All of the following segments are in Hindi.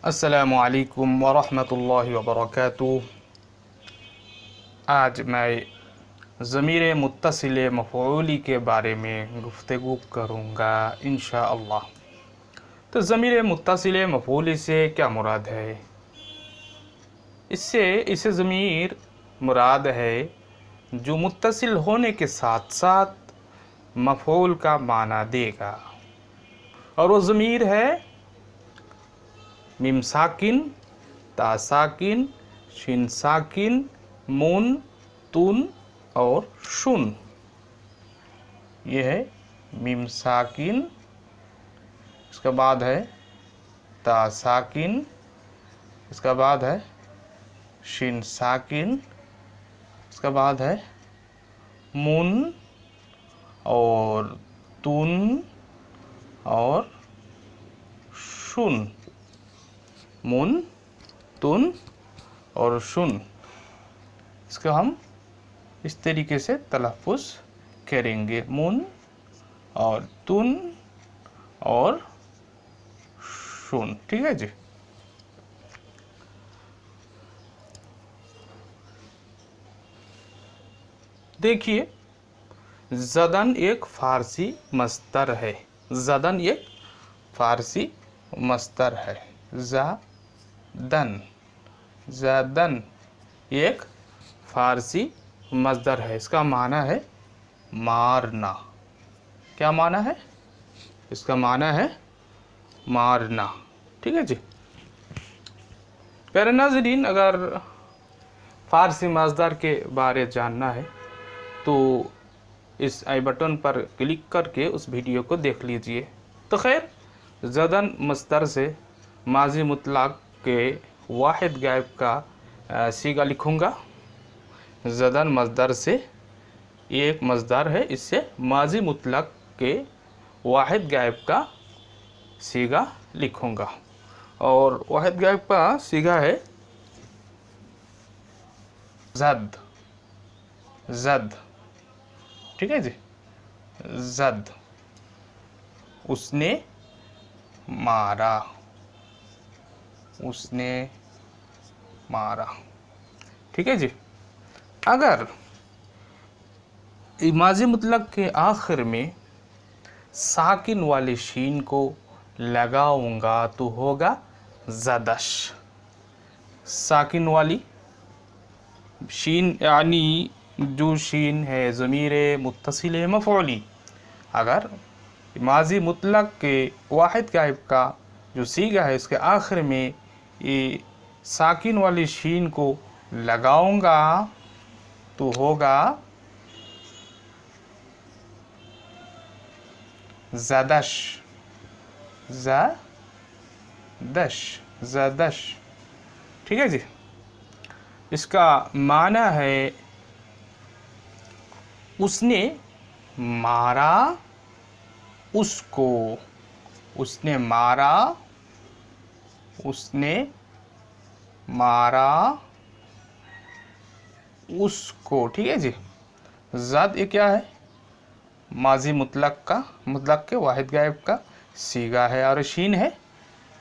अस्सलामुअलैकुम वरहमतुल्लाहि वबरकातुहू। आज मैं ज़मीर मुत्तसिल मफ़ऊली के बारे में गुफ्तगू करूँगा इंशाअल्लाह। तो ज़मीर मुत्तसिल मफ़ऊली से क्या मुराद है? इससे ज़मीर मुराद है जो मुत्तसिल होने के साथ साथ मफ़ऊल का माना देगा, और वो ज़मीर है मीम साकिन, ता साकिन, शिन साकिन, मुन, तुन और शुन। ये है मीम साकिन, इसके बाद है ता साकिन, इसके बाद है शिन साकिन, इसके बाद है मुन और तुन और शुन। मुन, तुन और शुन, इसको हम इस तरीके से तलफ़ुज़ करेंगे, मुन और तुन और शुन। ठीक है जी। देखिए, ज़दन एक फ़ारसी मस्तर है। ज़दन एक फ़ारसी मस्तर है। ज़दन, ज़दन एक फ़ारसी मस्दर है। इसका माना है मारना। क्या माना है? इसका माना है मारना। ठीक है जी। प्यारे नाज़रीन, अगर फ़ारसी मस्दर के बारे जानना है तो इस आई बटन पर क्लिक करके उस वीडियो को देख लीजिए। तो खैर, ज़दन मस्दर से माज़ी मुतलक के वाहिद गायब का सीगा लिखूँगा। ज़दन मस्दर से ये एक मस्दर है, इससे माज़ी मुतलक के वाहिद गायब का सीगा लिखूँगा, और वाहिद गायब का सीगा है ज़द। ज़द, ठीक है जी। ज़द, उसने मारा, उसने मारा। ठीक है जी। अगर माज़ी मुतलक के आखिर में साकिन वाले शीन को लगाऊंगा तो होगा ज़दश। साकिन वाली शीन यानी जो शीन है ज़मीर मुत्तसिल मफ़ऊली, अगर माज़ी मुतलक के वाहिद गायब का जो सीगा है इसके आखिर में ये साकिन वाली शीन को लगाऊंगा तो होगा ज़दश। ज़दश, ज़दश। ठीक है जी। इसका माना है उसने मारा उसको, उसने मारा, उसने मारा उसको। ठीक है जी। ज़द ये क्या है? माज़ी मुतलक का, मुतलक के वाहिद गायब का सीगा है, और शीन है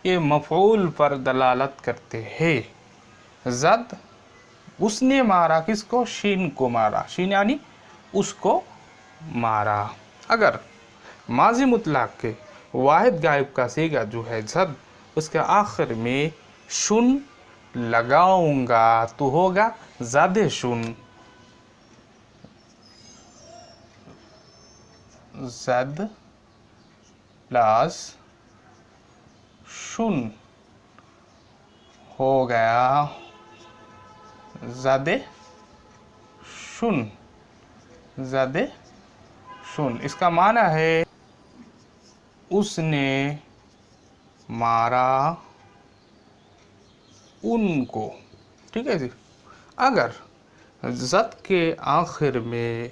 ये मफ़ऊल पर दलालत करते हैं। ज़द, उसने मारा किसको? शीन को मारा। शीन यानी उसको मारा। अगर माज़ी मुतलक के वाहिद गायब का सीगा जो है ज़द, उसके आखिर में शुन लगाऊंगा तो होगा ज़द शुन। ज़द प्लस शुन हो गया ज़द शुन। ज़द शुन, इसका माना है उसने मारा उनको। ठीक है जी। अगर ज़द के आखिर में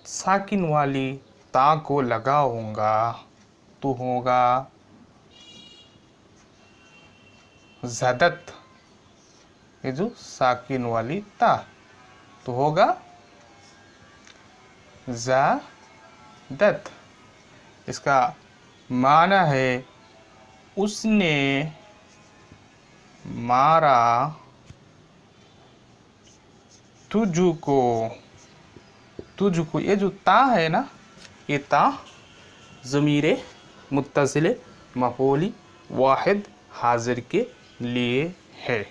साकिन वाली ता को लगाऊंगा तो होगा ज़दत। ये जो साकिन वाली ता तो होगा ज़दत। इसका माना है उसने मारा तुझको। तुझको, ये जो ता है ना, ये ता ज़मीरे मुत्तसिले मफ़ऊली वाहिद हाजिर के लिए है।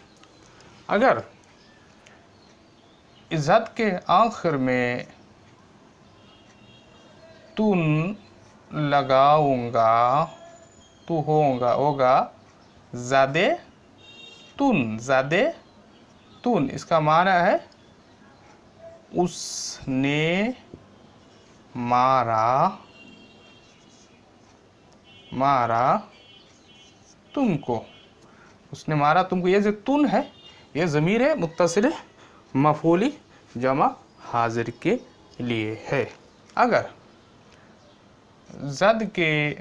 अगर इज़्ज़त के आखिर में तुन लगाऊंगा तो होगा ज़ादे तुन। इसका माना है उसने मारा तुमको। उसने मारा तुमको, ये जो तुन है ये ज़मीर मुत्तसिल मफ़ऊली जमा हाजिर के लिए है। अगर ज़द के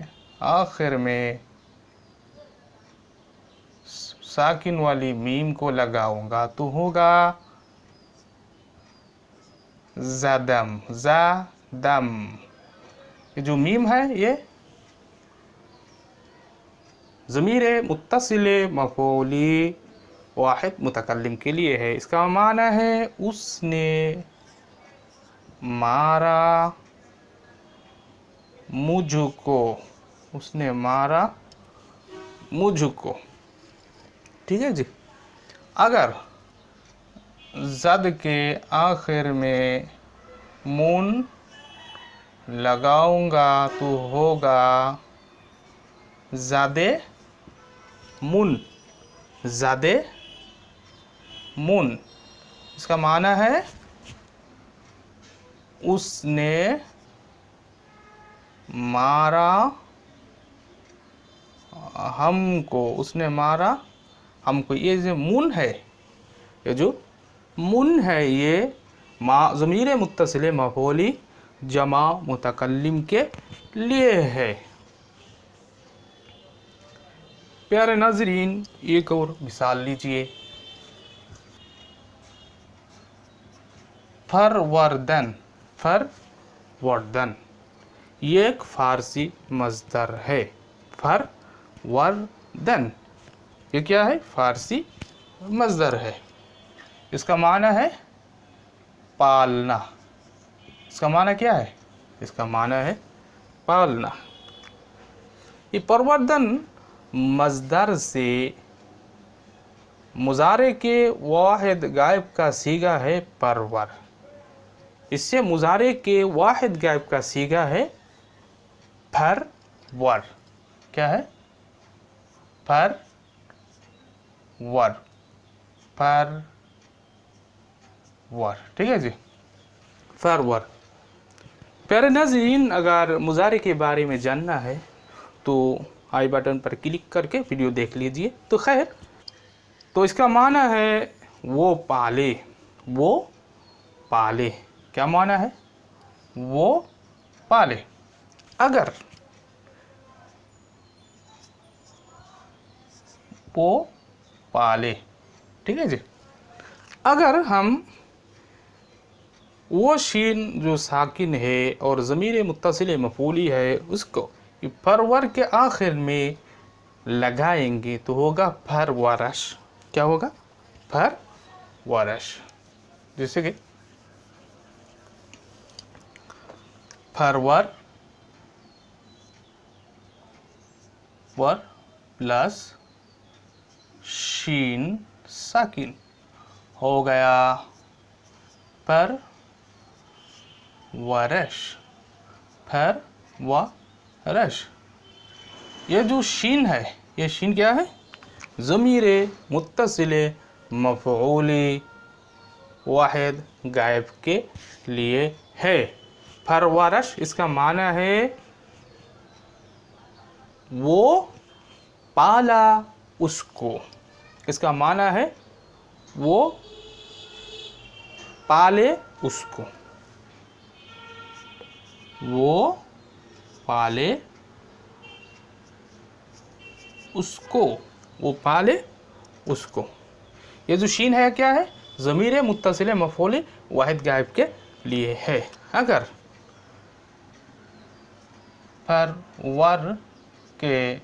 आखिर में साकिन वाली मीम को लगाऊंगा तो होगा ज़दम। ये जो मीम है ये ज़मीर मुत्तसिल मफ़ऊली वाहिद मुतकल्लिम के लिए है। इसका माना है उसने मारा मुझको। उसने मारा मुझको। ठीक है जी। अगर ज़द के आखिर में मून लगाऊंगा तो होगा ज़ादे मुन। इसका माना है उसने मारा हमको। उसने मारा हमको। ये जो मुन है, ये जो मुन है ये ज़मीर मुत्तसिल मफ़ऊली जमा मुतकल्लिम के लिए है। प्यारे नाज़रीन, एक और मिसाल लीजिए। फरवर्दन ये एक फ़ारसी मज़दर है। फरवर्दन ये क्या है? फ़ारसी मज़दर है। इसका माना है पालना। इसका माना क्या है? इसका माना है पालना। ये परवर्दन मज़दर से मुज़ारे के वाहिद गायब का सीगा है परवर। इससे मुज़ारे के वाहिद गायब का सीगा है फरवर। क्या है? फरवर। ठीक है जी, फरवर। प्यारे नाज़रीन, अगर मुज़ारे के बारे में जानना है तो आई बटन पर क्लिक करके वीडियो देख लीजिए। तो खैर, तो इसका माना है वो पाले। क्या माना है? वो पाले। अगर वो पाले, ठीक है जी। अगर हम वो शीन जो साकिन है और ज़मीर मुत्तसिल मफ़ऊली है उसको फरवर के आखिर में लगाएंगे तो होगा फरवरश। क्या होगा? फरवरश। जैसे कि फरवर प्लस शीन साकिन हो गया फरवरश। ये जो शीन है, ये शीन क्या है? ज़मीर मुत्तसिल मफ़ऊली वाहिद गायब के लिए है। फरवरश इसका माना है वो पाला उसको। इसका माना है वो पाले उसको। वो पाले उसको। वो पाले उसको। ये जो शीन है क्या है? ज़मीर मुत्तसिल मफ़ऊली वाहिद गायब के लिए है। अगर फरवर के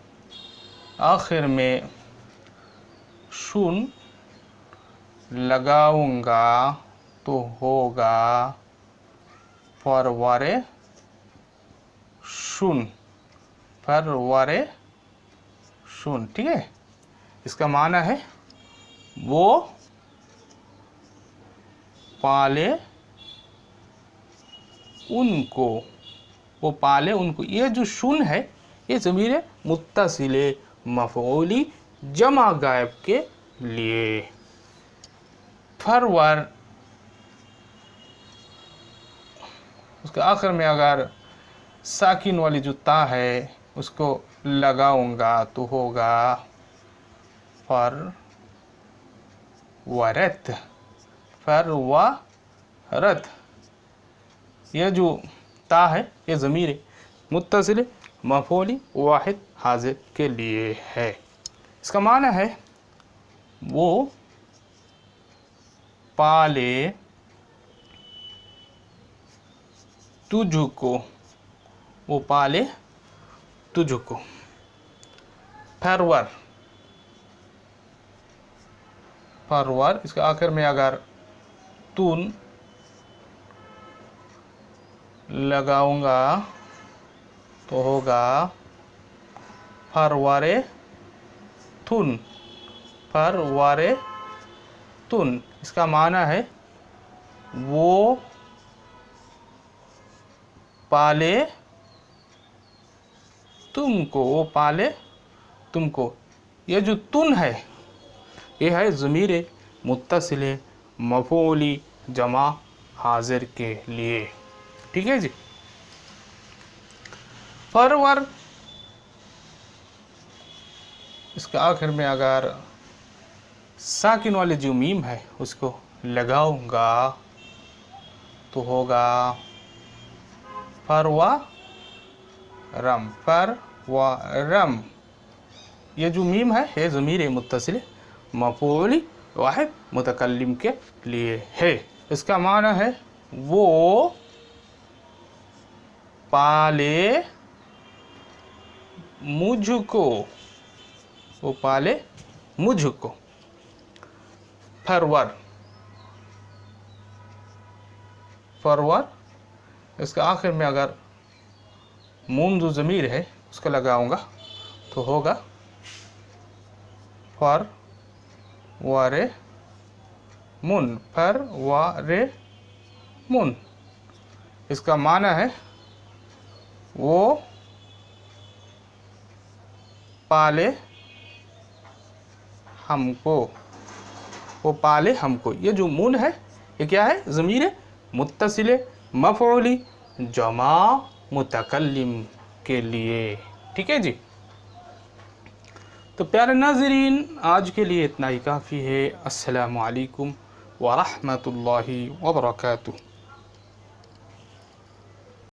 आखिर में शुन लगाऊंगा तो होगा परवरे शुन, परवरे शुन। ठीक है, इसका माना है वो पाले उनको, वो पाले उनको। ये जो शुन है ये ज़मीर मुत्तसिले मफ़ऊली जमा गायब के लिए। फरवर, उसके आखिर में अगर साकिन वाली जो ता है उसको लगाऊंगा तो होगा फरवरत, फरवरत। यह जो ता है ये ज़मीर मुत्तसिल मफ़ऊली वाहिद हाज़िर के लिए है। इसका माना है वो पाले तुझको, वो पाले तुझको। परवर, परवर, इसके आखिर में अगर तुन लगाऊंगा तो होगा परवरे तुन, परवरे तुन। इसका माना है वो पाले तुमको, वो पाले तुमको। ये जो तुन है ये है ज़मीर मुत्तसिल मफ़ऊली जमा हाजिर के लिए। ठीक है जी। फरवर, इसके आखिर में अगर साकिन वाले जो मीम है उसको लगाऊंगा तो होगा फरवा रम, फरवरम। ये जो मीम है ये ज़मीर मुत्तसिल मफ़ऊली वाहिद मुतकल्लिम के लिए है। इसका माना है वो पाले मुझको, वो पाले मुझको। फरवर, फरवर, इसके आखिर में अगर मून जो ज़मीर है उसको लगाऊंगा तो होगा फर वारे मुन, फर वारे मुन। इसका माना है वो पाले हमको, वो पाले हमको। ये जो मुन है ये क्या है? ज़मीर मुत्तसिल मफ़ऊली जमा मुतकल्लिम के लिए। ठीक है जी। तो प्यारे नाज़रीन, आज के लिए इतना ही काफ़ी है। अस्सलामु अलैकुम व रहमतुल्लाहि व बरकातुहू।